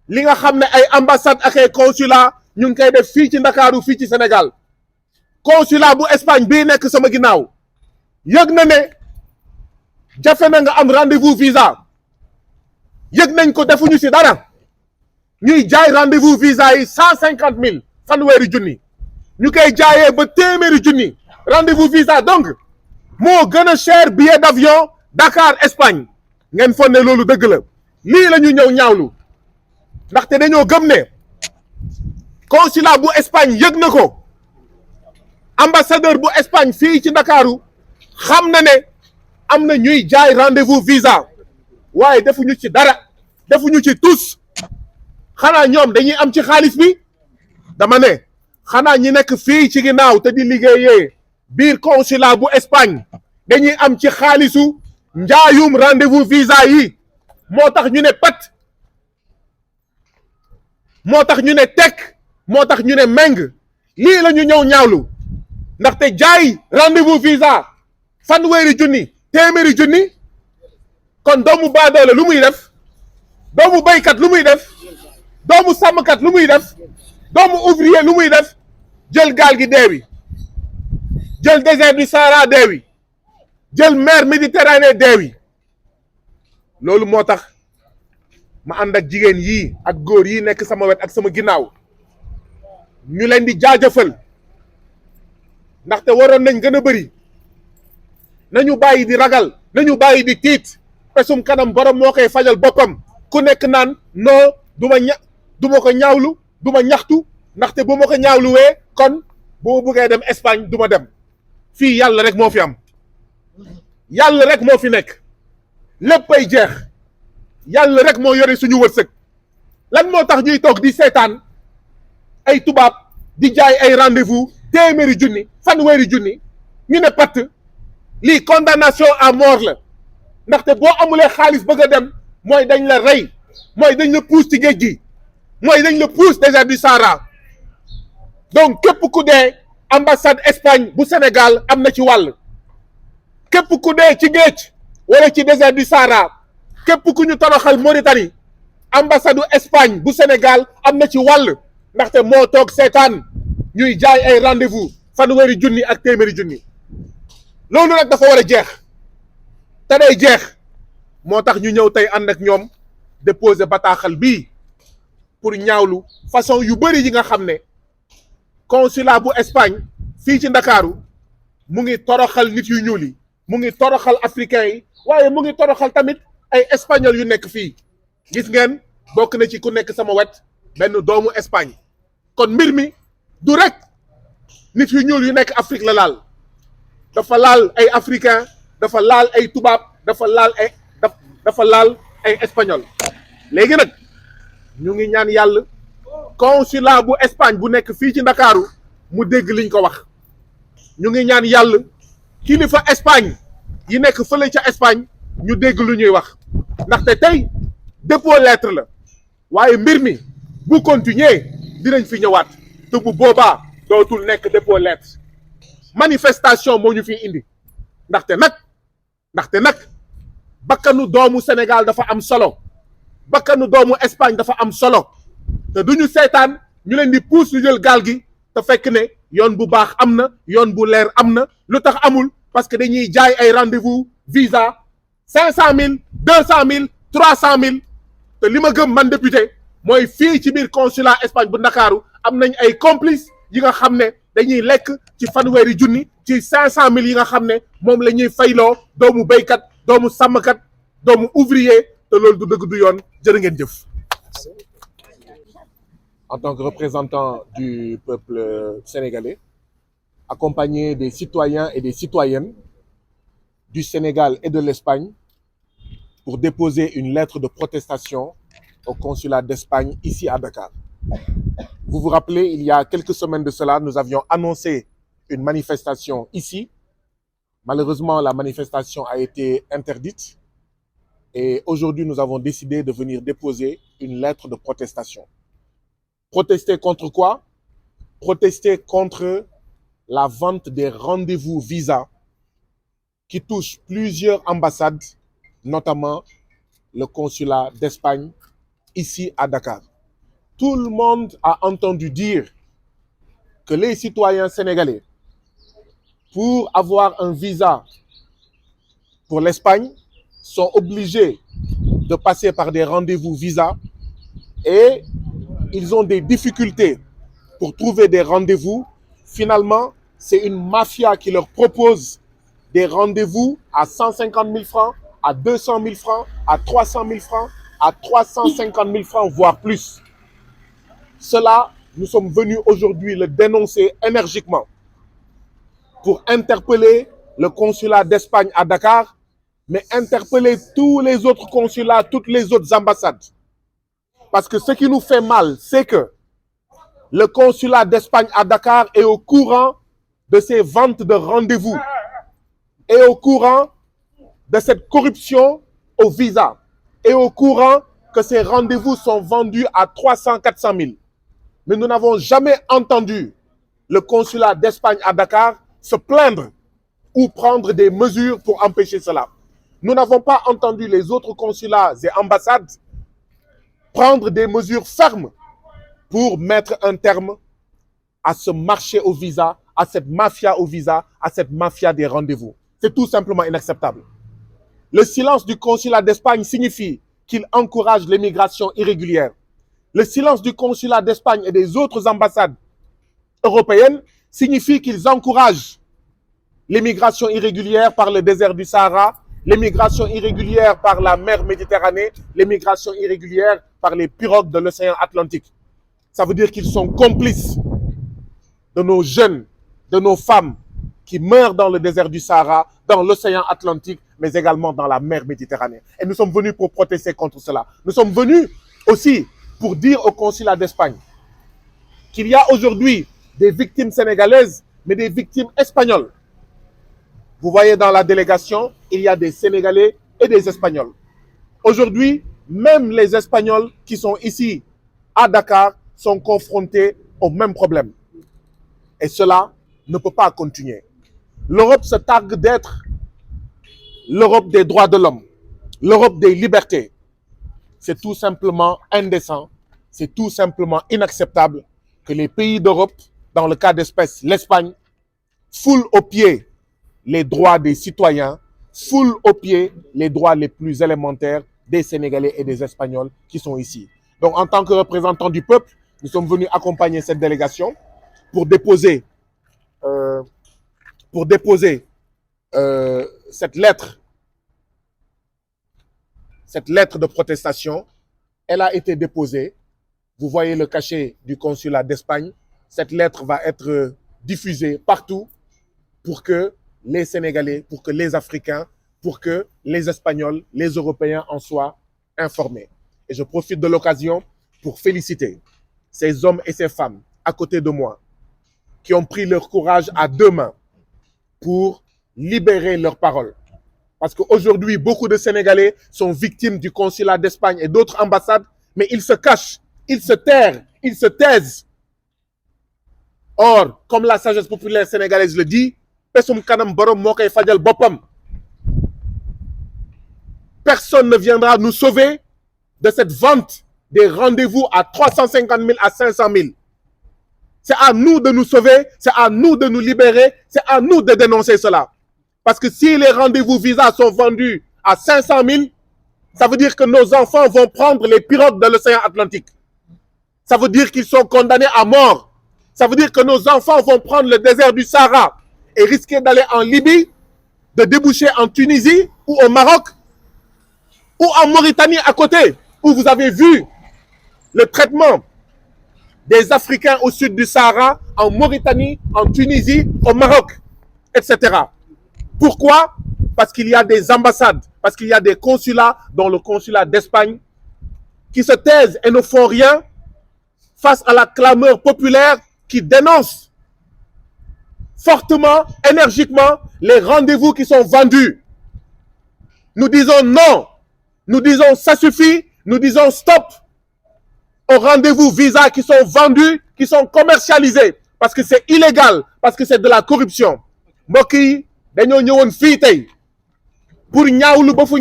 li nga xam ne ay ambassade ak ay consulat ñu ngi koy def fii ci Ndakaaru fii ci Sénégal consulat bu Espagne bii nekk sama ginnaaw yëg na ne jafe na nga am rendez-vous visa yëg nañ ko defuñu ci dara ñuy jaay rendez-vous visa yi 150 000 fanweeri junni ñu koy jaayee ba téeméeri junni rendez-vous visa donc moo gën a cher billet d'avion Dakar Espagne ngeen foog ne loolu dëgg la lii la ñu ñëw ñaawlu ndaxte dañoo gëm ne consulat bu Espagne yëg na ko ambassadeur bu Espagne fii ci Ndakaaru xam na ne am na ñuy jaay rendez-vous visa waaye defuñu ci dara defuñu ci tous xanaa ñoom dañuy am ci xaalis bi dama ne xanaa ñi nekk fii ci ginnaaw te di liggéeyee biir consulat bu Espagne dañuy am ci xaalisu njaayum rendez-vous visa yi moo tax ñu ne pat moo tax ñu ne tekk moo tax ñu ne meng lii la ñu ñëw ñaawlu ndaxte jaay rendez-vous visa fanweeri junni téeméeri junni kon doomu baadoole lu muy def doomu baykat lu muy def doomu sàmmkat lu muy def doomu ouvrier lu muy def jël gaal gi deewi jël désert du Sahara deewi jël mer Méditerranée deewi loolu moo tax ma ànd ak jigéen yii ak góor yi nekk sama wet ak sama ginnaaw ñu leen di jaajëfal ndaxte waroon nañ gën a bëri nañu bàyyi di ragal nañu bàyyi di tiit pesum kanam borom moo koy fajal boppam ku nekk naan non du ma ko ñaawlu du ma ñaxtu ndaxte bu ma ko ñaawluwee kon bu ma bëggee dem Espagne du ma dem fii yàlla rek moo fi am yàlla rek moo fi nekk léppay jeex yàlla rek moo yore suñu wërsëg lan moo tax ñuy toog di seetaan ay tubaab di jaay ay rendez-vous téeméeri junni fanweeri junni ñu ne patt lii condamnation à mort la ndaxte boo amulee xaalis bëgg a dem mooy dañ la rey mooy dañ la puus ci géej gi mooy dañ la puus désert du Sahara donc képp ku dee ambassade Espagne bu Sénégal am na ci wàll képp ku dee ci géej wala ci désert du Sahara képp ku ñu toroxal Mauritanie ambassade Espagne bu Sénégal am na ci wàll ndaxte moo toog seetaan ñuy jaay ay rendez-vous fanweeri junni ak téeméeri junni loolu nag dafa war a jeex te day jeex moo tax ñu ñëw tey ànd ak ñoom déposer bataaxal bii pour ñaawlu façon yu bëri yi nga xam ne consulat bu Espagne fii ci Ndakaaru mu ngi toroxal nit yu ñuul yi mu ngi toroxal africain yi waaye mu ngi toroxal tamit ay espagnol yu nekk fii gis ngeen bokk na ci ku nekk sama wet benn doomu Espagne kon mbir mi du rek nit yu ñuul yu nekk Afrique la laal dafa laal ay africain dafa laal ay tubaab dafa laal ay espagnol léegi nag ñu ngi ñaan yàlla consulat bu Espagne bu nekk fii ci Ndakaaru mu dégg liñ ko wax ñu ngi ñaan yàlla kilifa Espagne yi nekk fële ca Espagne ñu dégg lu ñuy wax ndaxte tey dépôt lettre la waaye mbir mi bu continuer dinañ fi ñëwaat te bu boobaa dootul nekk dépôt lettre manifestation moo ñu fi indi ndaxte nag bakkanu doomu Sénégal dafa am solo bakkanu doomu Espagne dafa am solo te duñu seetaan ñu leen di puus ñu jël gaal gi te fekk ne yoon bu baax am na yoon bu leer am na lu tax amul parce que dañuy jaay ay rendez-vous visa 500 000 200 000 300 000 te li ma gëm man député mooy fii ci biir consulat Espagne bu Ndakaaru am nañ ay complice yi nga xam ne dañuy lekk ci fanweeri junni ci 500 000 yi nga xam ne moom la ñuy fayloo doomu béykat doomu sàmmkat doomu ouvrier te loolu du dëgg du yoon jërë ngeen jëf. En tant que représentant du peuple sénégalais, accompagné des citoyens et des citoyennes du Sénégal et de l'Espagne pour déposer une lettre de protestation au consulat d'Espagne ici à Dakar. Vous vous rappelez, il y a quelques semaines de cela, nous avions annoncé une manifestation ici. Malheureusement, la manifestation a été interdite et aujourd'hui, nous avons décidé de venir déposer une lettre de protestation. Protester contre quoi? Protester contre la vente des rendez-vous visa qui touchent plusieurs ambassades, notamment le consulat d'Espagne ici à Dakar. Tout le monde a entendu dire que les citoyens sénégalais, pour avoir un visa pour l'Espagne, sont obligés de passer par des rendez-vous visa et ils ont des difficultés pour trouver des rendez-vous. Finalement, c'est une mafia qui leur propose des rendez-vous à 150 000 francs, à 200 000 francs, à 300 000 francs, à 350 000 francs, voire plus. Cela, nous sommes venus aujourd'hui le dénoncer énergiquement pour interpeller le consulat d'Espagne à Dakar, mais interpeller tous les autres consulats, toutes les autres ambassades. Parce que ce qui nous fait mal, c'est que le consulat d'Espagne à Dakar est au courant de ces ventes de rendez-vous, est au courant de cette corruption au visa, est au courant que ces rendez-vous sont vendus à 300-400 000. Mais nous n'avons jamais entendu le consulat d'Espagne à Dakar se plaindre ou prendre des mesures pour empêcher cela. Nous n'avons pas entendu les autres consulats et ambassades prendre des mesures fermes pour mettre un terme à ce marché au visa, à cette mafia au visa, à cette mafia des rendez-vous. C'est tout simplement inacceptable. Le silence du consulat d'Espagne signifie qu'il encourage l'immigration irrégulière. Le silence du consulat d'Espagne et des autres ambassades européennes signifie qu'ils encouragent l'immigration irrégulière par le désert du Sahara, l'immigration irrégulière par la mer Méditerranée, l'immigration irrégulière par les pirogues de l'océan Atlantique. Ça veut dire qu'ils sont complices de nos jeunes, de nos femmes qui meurent dans le désert du Sahara, dans l'océan Atlantique, mais également dans la mer Méditerranée. Et nous sommes venus pour protester contre cela. Nous sommes venus aussi pour dire au consulat d'Espagne qu'il y a aujourd'hui des victimes sénégalaises, mais des victimes espagnoles. Vous voyez dans la délégation, il y a des Sénégalais et des Espagnols. Aujourd'hui, même les Espagnols qui sont ici à Dakar sont confrontés au même problème. Et cela ne peut pas continuer. L'Europe se targue d'être l'Europe des droits de l'homme, l'Europe des libertés. C'est tout simplement indécent, c'est tout simplement inacceptable que les pays d'Europe, dans le cas d'espèce l'Espagne, foulent aux pieds les droits des citoyens, foulent aux pieds les droits les plus élémentaires des Sénégalais et des Espagnols qui sont ici. Donc, en tant que représentants du peuple, nous sommes venus accompagner cette délégation pour déposer cette lettre de protestation. Elle a été déposée. Vous voyez le cachet du consulat d'Espagne. Cette lettre va être diffusée partout pour que les Sénégalais, pour que les Africains, pour que les Espagnols, les Européens en soient informés. Et je profite de l'occasion pour féliciter ces hommes et ces femmes à côté de moi qui ont pris leur courage à deux mains pour libérer leurs paroles. Parce qu'aujourd'hui, beaucoup de Sénégalais sont victimes du consulat d'Espagne et d'autres ambassades, mais ils se cachent, ils se terrent, ils se taisent. Or, comme la sagesse populaire sénégalaise le dit, personne ne viendra nous sauver de cette vente des rendez-vous à 350 000 à 500 000. C'est à nous de nous sauver, c'est à nous de nous libérer, c'est à nous de dénoncer cela. Parce que si les rendez-vous visa sont vendus à 500 000, ça veut dire que nos enfants vont prendre les pirogues de l'océan Atlantique. Ça veut dire qu'ils sont condamnés à mort. Ça veut dire que nos enfants vont prendre le désert du Sahara et risquer d'aller en Libye, de déboucher en Tunisie ou au Maroc ou en Mauritanie à côté, où vous avez vu le traitement des Africains au sud du Sahara, en Mauritanie, en Tunisie, au Maroc, etc. Pourquoi? Parce qu'il y a des ambassades, parce qu'il y a des consulats, dont le consulat d'Espagne, qui se taisent et ne font rien face à la clameur populaire qui dénonce fortement, énergiquement, les rendez-vous qui sont vendus. Nous disons non, nous disons ça suffit, nous disons stop aux rendez-vous visa qui sont vendus, qui sont commercialisés, parce que c'est illégal, parce que c'est de la corruption. Mbokk yi dañoo ñëwoon fii tey pour ñaawlu ba fu